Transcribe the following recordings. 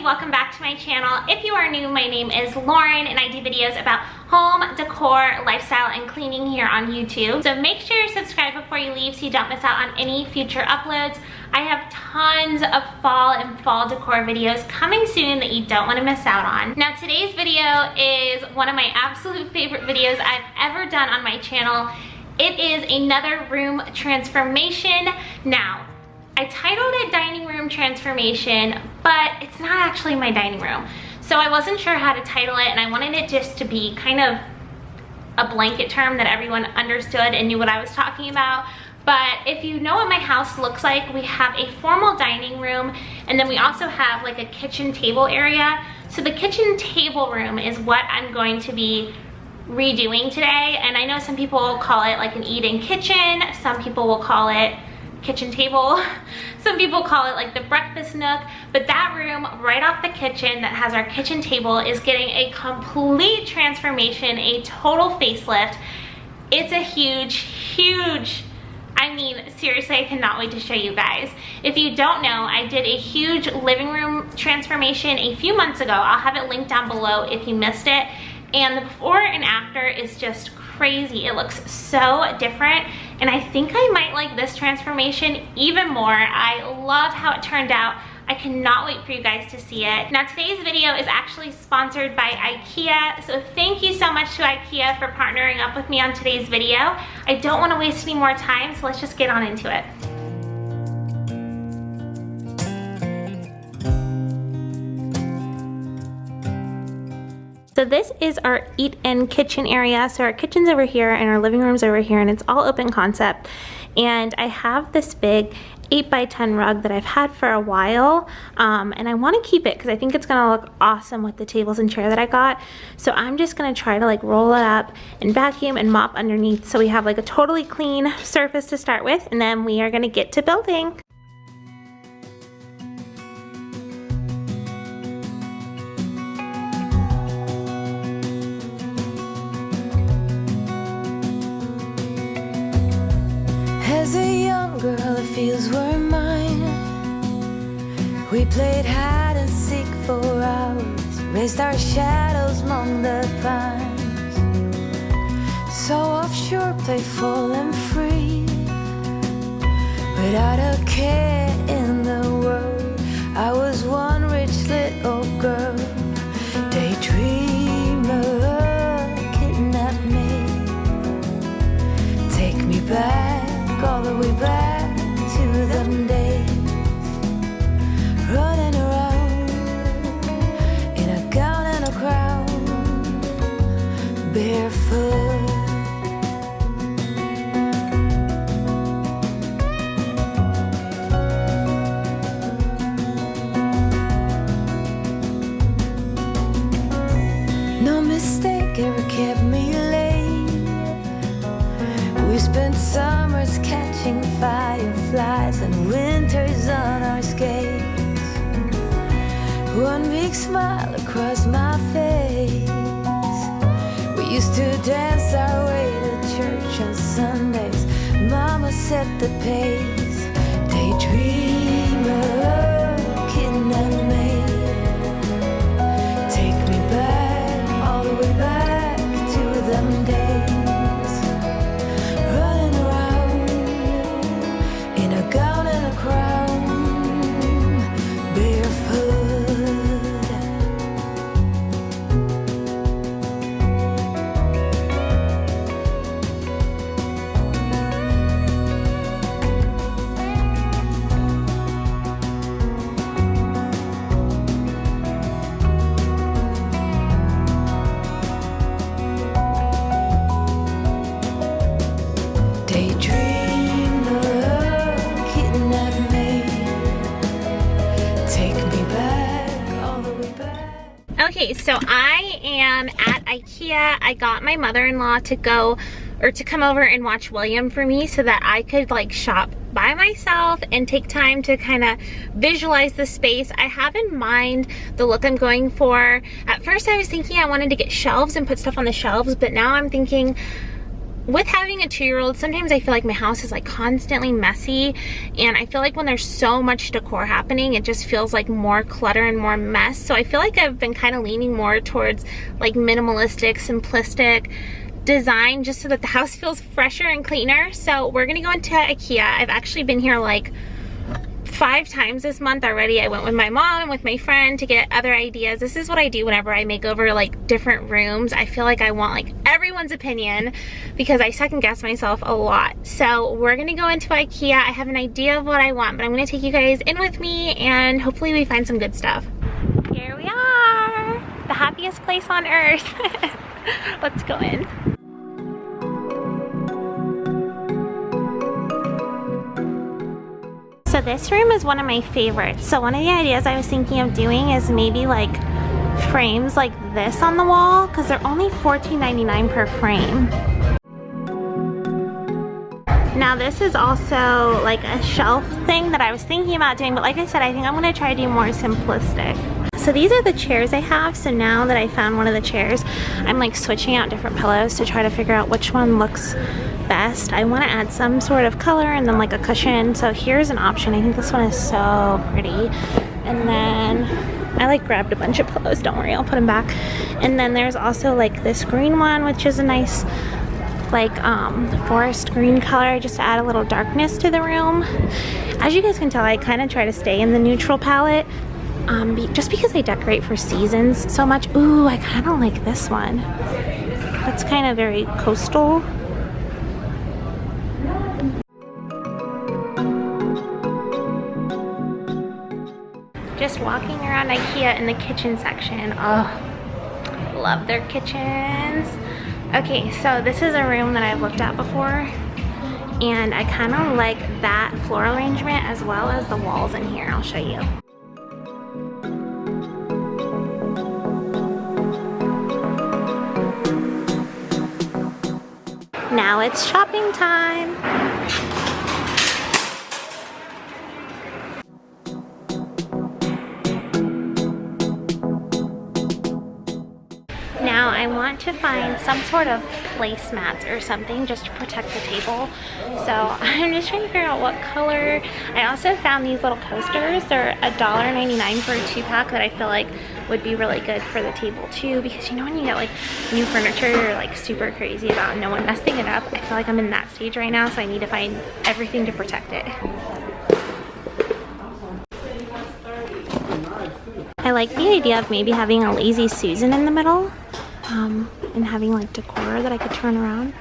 welcome back to my channel. If you are new, my name is Lauren and I do videos about home, decor, lifestyle, and cleaning here on YouTube. So make sure you subscribe before you leave so you don't miss out on any future uploads. I have tons of fall and fall decor videos coming soon that you don't want to miss out on. Now today's video is one of my absolute favorite videos I've ever done on my channel. It is another room transformation. Now, I titled it Dining Room Transformation, but it's not actually my dining room. So I wasn't sure how to title it, and I wanted it just to be kind of a blanket term that everyone understood and knew what I was talking about. But if you know what my house looks like, we have a formal dining room, and then we also have like a kitchen table area. So the kitchen table room is what I'm going to be redoing today. And I know some people will call it like an eat-in kitchen, some people will call it kitchen table, some people call it like the breakfast nook, but that room right off the kitchen that has our kitchen table is getting a complete transformation, a total facelift. It's a huge, I mean, seriously, I cannot wait to show you guys. If you don't know, I did a huge living room transformation a few months ago. I'll have it linked down below if you missed it. And the before and after is just crazy. It looks so different, and I think I might like this transformation even more. I love how it turned out. I cannot wait for you guys to see it. Now today's video is actually sponsored by IKEA, so thank you so much to IKEA for partnering up with me on today's video. I don't want to waste any more time, so let's just get on into it. So this is our eat-in kitchen area. So our kitchen's over here and our living room's over here, and it's all open concept. And I have this big 8x10 rug that I've had for a while, and I want to keep it because I think it's gonna look awesome with the tables and chair that I got. So I'm just gonna try to like roll it up and vacuum and mop underneath so we have like a totally clean surface to start with, and then we are gonna get to building. As a young girl, the fields were mine. We played hide and seek for hours, raised our shadows among the pines. So offshore, playful and free, without a care in the world. I was one rich little girl, daydreamer, kidnap me, take me back. All the way back to them days, running around in a gown and a crown, barefoot. No mistake ever kept me late. We spent summers catching fireflies and winters on our skates. One big smile across my face. We used to dance our way to church on Sundays. Mama set the pace. Daydreamer, kidnap me, take me back, all the way back to them days. Gown and a crown, barefoot. Okay, so I am at IKEA. I got my mother-in-law to come over and watch William for me so that I could like shop by myself and take time to kind of visualize the space. I have in mind the look I'm going for. At first I was thinking I wanted to get shelves and put stuff on the shelves, but now I'm thinking with having a 2-year-old, sometimes I feel like my house is like constantly messy, and I feel like when there's so much decor happening, it just feels like more clutter and more mess. So I feel like I've been kind of leaning more towards like minimalistic, simplistic design, just so that the house feels fresher and cleaner. So we're gonna go into IKEA. I've actually been here like 5 times this month already. I went with my mom and with my friend to get other ideas. This is what I do whenever I make over like different rooms. I feel like I want like everyone's opinion because I second guess myself a lot. So we're gonna go into IKEA. I have an idea of what I want, but I'm gonna take you guys in with me and hopefully we find some good stuff. Here we are, the happiest place on earth. Let's go in. So this room is one of my favorites. So one of the ideas I was thinking of doing is maybe like frames like this on the wall, because they're only $14.99 per frame. Now this is also like a shelf thing that I was thinking about doing, but like I said, I think I'm gonna try to do more simplistic. So these are the chairs I have. So now that I found one of the chairs, I'm like switching out different pillows to try to figure out which one looks best. I want to add some sort of color and then like a cushion. So here's an option. I think this one is so pretty. And then I like grabbed a bunch of pillows. Don't worry, I'll put them back. And then there's also like this green one, which is a nice like forest green color, just to add a little darkness to the room. As you guys can tell, I kind of try to stay in the neutral palette. Just because I decorate for seasons so much. Ooh, I kind of like this one. That's kind of very coastal. Just walking around IKEA in the kitchen section. Oh, love their kitchens. Okay, so this is a room that I've looked at before, and I kind of like that floral arrangement as well as the walls in here. I'll show you. Now it's shopping time. Now I want to find some sort of placemats or something just to protect the table. So I'm just trying to figure out what color. I also found these little coasters. They're $1.99 for a 2-pack that I feel like would be really good for the table too, because you know when you get like new furniture you're like super crazy about no one messing it up. I feel like I'm in that stage right now, so I need to find everything to protect it. I like the idea of maybe having a lazy Susan in the middle, and having like decor that I could turn around.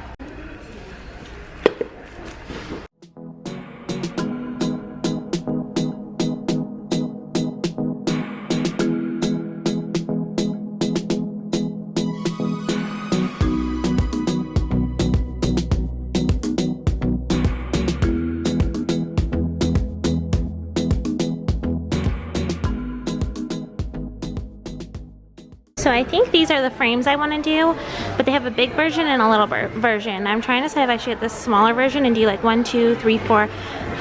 So I think these are the frames I want to do, but they have a big version and a little version. I'm trying to decide if I should get the smaller version and do like 1, 2, 3, 4,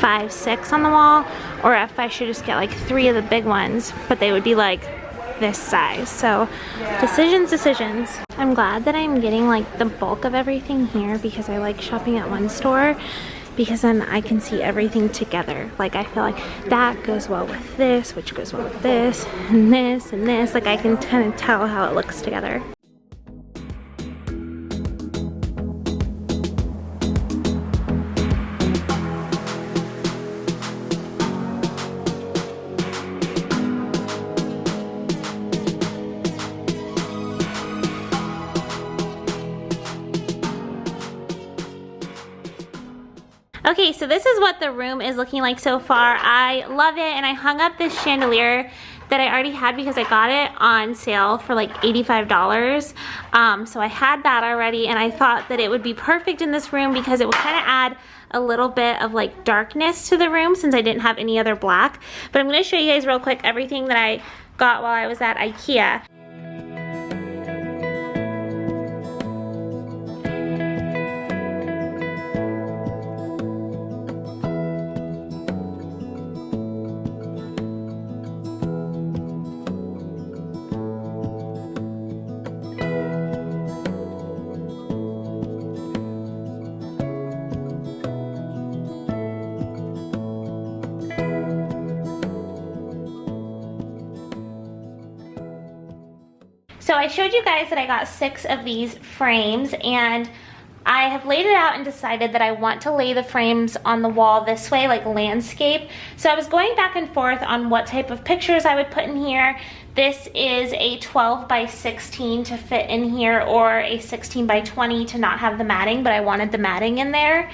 5, 6 on the wall, or if I should just get like 3 of the big ones, but they would be like this size. So decisions. I'm glad that I'm getting like the bulk of everything here, because I like shopping at one store, because then I can see everything together. Like I feel like that goes well with this, which goes well with this, and this, and this. Like I can kind of tell how it looks together. Okay, so this is what the room is looking like so far. I love it, and I hung up this chandelier that I already had because I got it on sale for like $85. So I had that already, and I thought that it would be perfect in this room because it would kind of add a little bit of like darkness to the room since I didn't have any other black. But I'm going to show you guys real quick everything that I got while I was at IKEA. So I showed you guys that I got 6 of these frames, and I have laid it out and decided that I want to lay the frames on the wall this way, like landscape. So I was going back and forth on what type of pictures I would put in here. This is a 12 by 16 to fit in here, or a 16 by 20 to not have the matting, but I wanted the matting in there.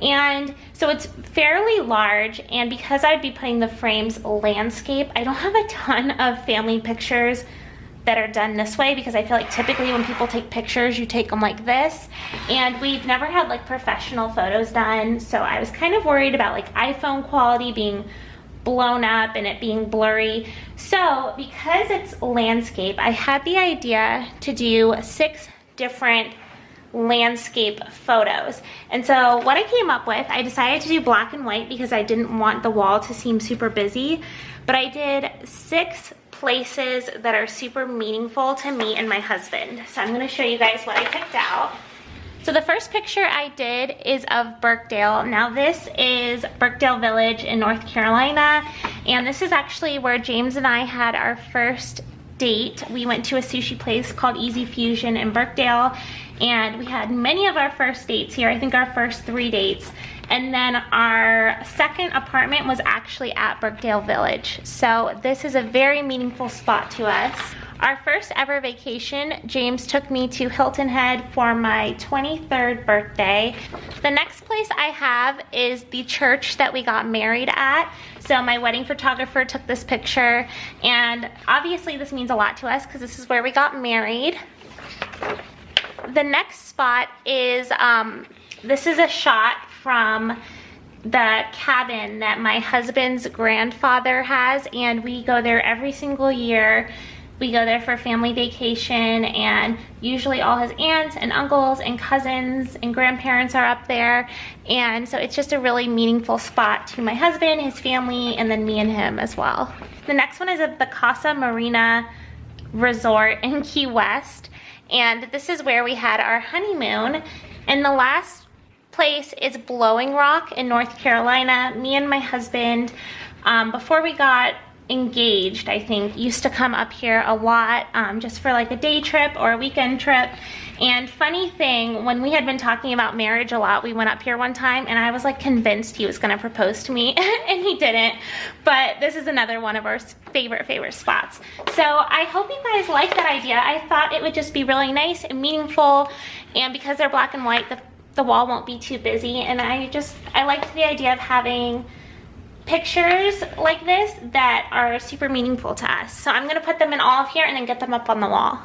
And so it's fairly large, and because I'd be putting the frames landscape, I don't have a ton of family pictures that are done this way, because I feel like typically when people take pictures, you take them like this, and we've never had like professional photos done, so I was kind of worried about like iPhone quality being blown up and it being blurry. So because it's landscape, I had the idea to do 6 different landscape photos. And so what I came up with, I decided to do black and white because I didn't want the wall to seem super busy, but I did 6 places that are super meaningful to me and my husband. So I'm going to show you guys what I picked out. So the first picture I did is of Birkdale. Now this is Birkdale Village in North Carolina, and this is actually where James and I had our first date. We went to a sushi place called Easy Fusion in Birkdale, and we had many of our first dates here. I think our first 3 dates. And then our second apartment was actually at Birkdale Village. So this is a very meaningful spot to us. Our first ever vacation, James took me to Hilton Head for my 23rd birthday. The next place I have is the church that we got married at. So my wedding photographer took this picture, and obviously this means a lot to us because this is where we got married. The next spot is, this is a shot from the cabin that my husband's grandfather has, and we go there every single year. We go there for family vacation, and usually all his aunts and uncles and cousins and grandparents are up there, and so it's just a really meaningful spot to my husband, his family, and then me and him as well. The next one is at the Casa Marina Resort in Key West, and this is where we had our honeymoon. And the last place is Blowing Rock in North Carolina. Me and my husband, before we got engaged, I think, used to come up here a lot, just for like a day trip or a weekend trip. And funny thing, when we had been talking about marriage a lot, we went up here one time and I was like convinced he was gonna propose to me and he didn't. But this is another one of our favorite spots. So I hope you guys like that idea. I thought it would just be really nice and meaningful, and because they're black and white, the wall won't be too busy, and I liked the idea of having pictures like this that are super meaningful to us. So I'm gonna put them in all of here and then get them up on the wall.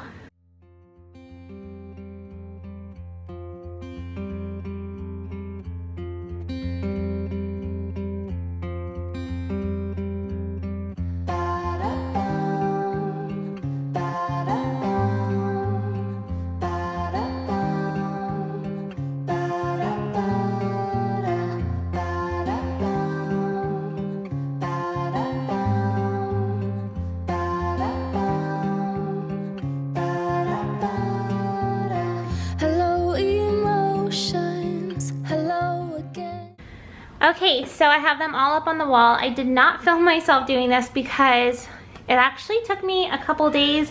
Okay, so I have them all up on the wall. I did not film myself doing this because it actually took me a couple days.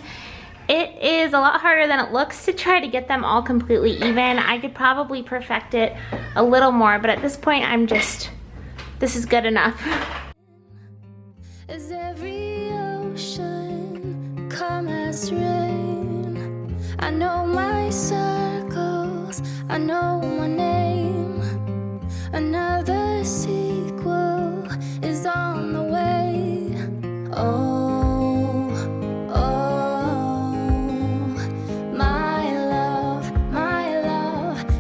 It is a lot harder than it looks to try to get them all completely even. I could probably perfect it a little more, but at this point this is good enough. As every ocean come as rain, I know my circles, I know my name. Another sequel is on the way. Oh, my love,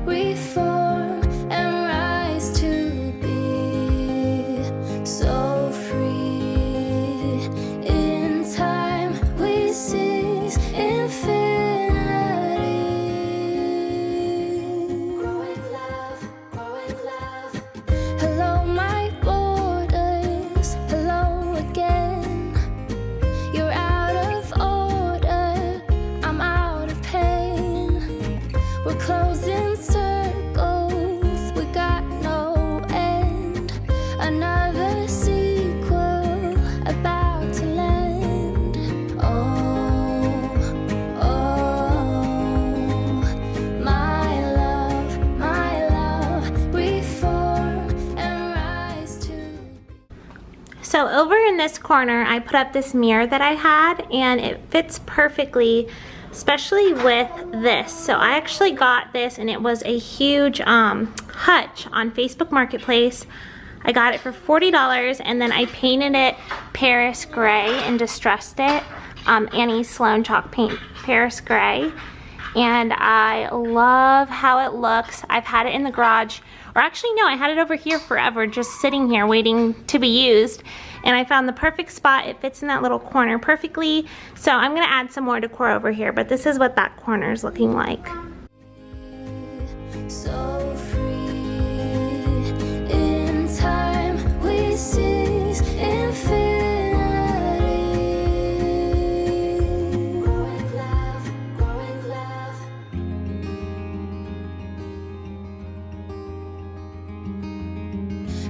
reform and rise to be so free. In time we seize infinity. Growing love, growing love. this corner, I put up this mirror that I had, and it fits perfectly, especially with this. So I actually got this, and it was a huge hutch on Facebook Marketplace. I got it for $40, and then I painted it Paris gray and distressed it. Annie Sloan chalk paint Paris gray. And I love how it looks. I've had it in the garage, or actually no, I had it over here forever, just sitting here waiting to be used. And I found the perfect spot. It fits in that little corner perfectly. So I'm gonna add some more decor over here, but this is what that corner is looking like. So free in time we seize infinity. Growing love, growing love.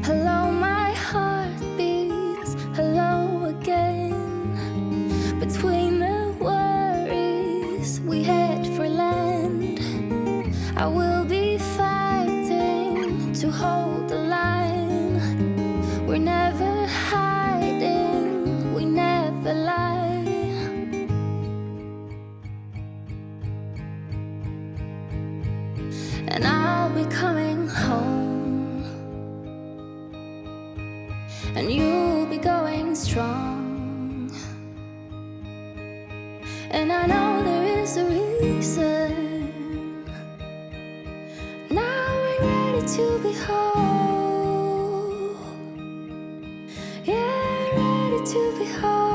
Hello, my heart beats. Hello again. Between the worries, we head for land. I will be fighting to hold the line. We're never hiding, we never lie. And I'll be coming home, and you'll be going strong. And I know there is a reason. Now we're ready to be whole. Yeah, ready to be whole.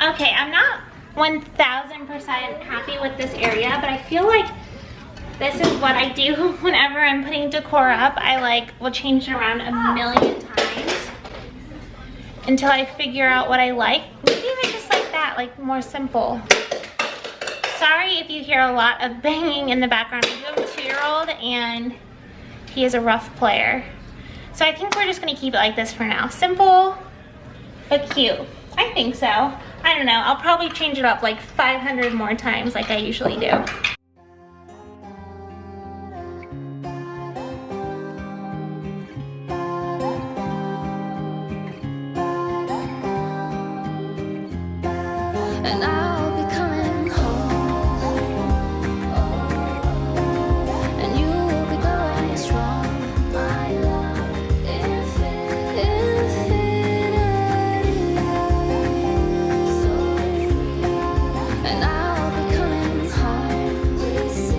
Okay, I'm not 1000% happy with this area, but I feel like this is what I do whenever I'm putting decor up. I will change it around a million times until I figure out what I like. Maybe even just like that, like more simple. Sorry if you hear a lot of banging in the background. I do have a 2-year-old and he is a rough player. So I think we're just gonna keep it like this for now. Simple, but cute. I think so. I don't know, I'll probably change it up like 500 more times like I usually do. And I'll be coming home, and you'll be going strong. My love, infinity. So free. And I'll be coming home. This is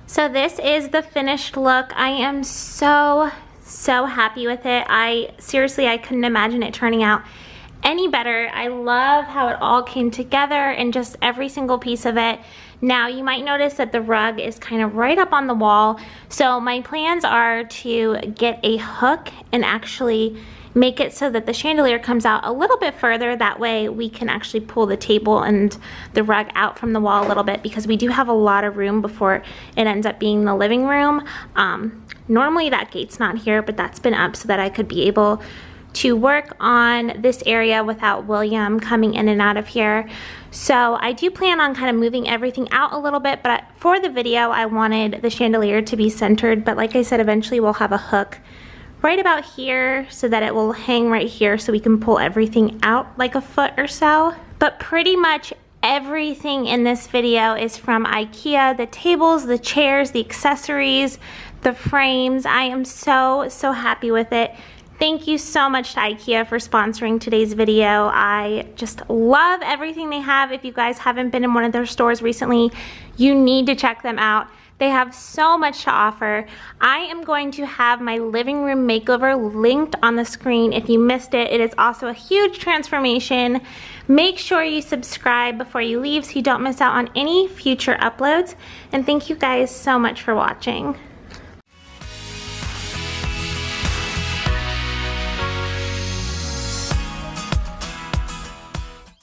So this is the finished look. I am so happy with it. Seriously, I couldn't imagine it turning out any better. I love how it all came together and just every single piece of it. Now you might notice that the rug is kind of right up on the wall. So my plans are to get a hook and actually make it so that the chandelier comes out a little bit further. That way we can actually pull the table and the rug out from the wall a little bit, because we do have a lot of room before it ends up being the living room. Normally that gate's not here, but that's been up so that I could be able to work on this area without William coming in and out of here. So I do plan on kind of moving everything out a little bit, but for the video I wanted the chandelier to be centered, but like I said, eventually we'll have a hook right about here so that it will hang right here so we can pull everything out like a foot or so. But pretty much everything in this video is from IKEA. The tables, the chairs, the accessories, the frames. I am so happy with it. Thank you so much to IKEA for sponsoring today's video. I just love everything they have. If you guys haven't been in one of their stores recently, you need to check them out. They have so much to offer. I am going to have my living room makeover linked on the screen if you missed it. It is also a huge transformation. Make sure you subscribe before you leave so you don't miss out on any future uploads. And thank you guys so much for watching.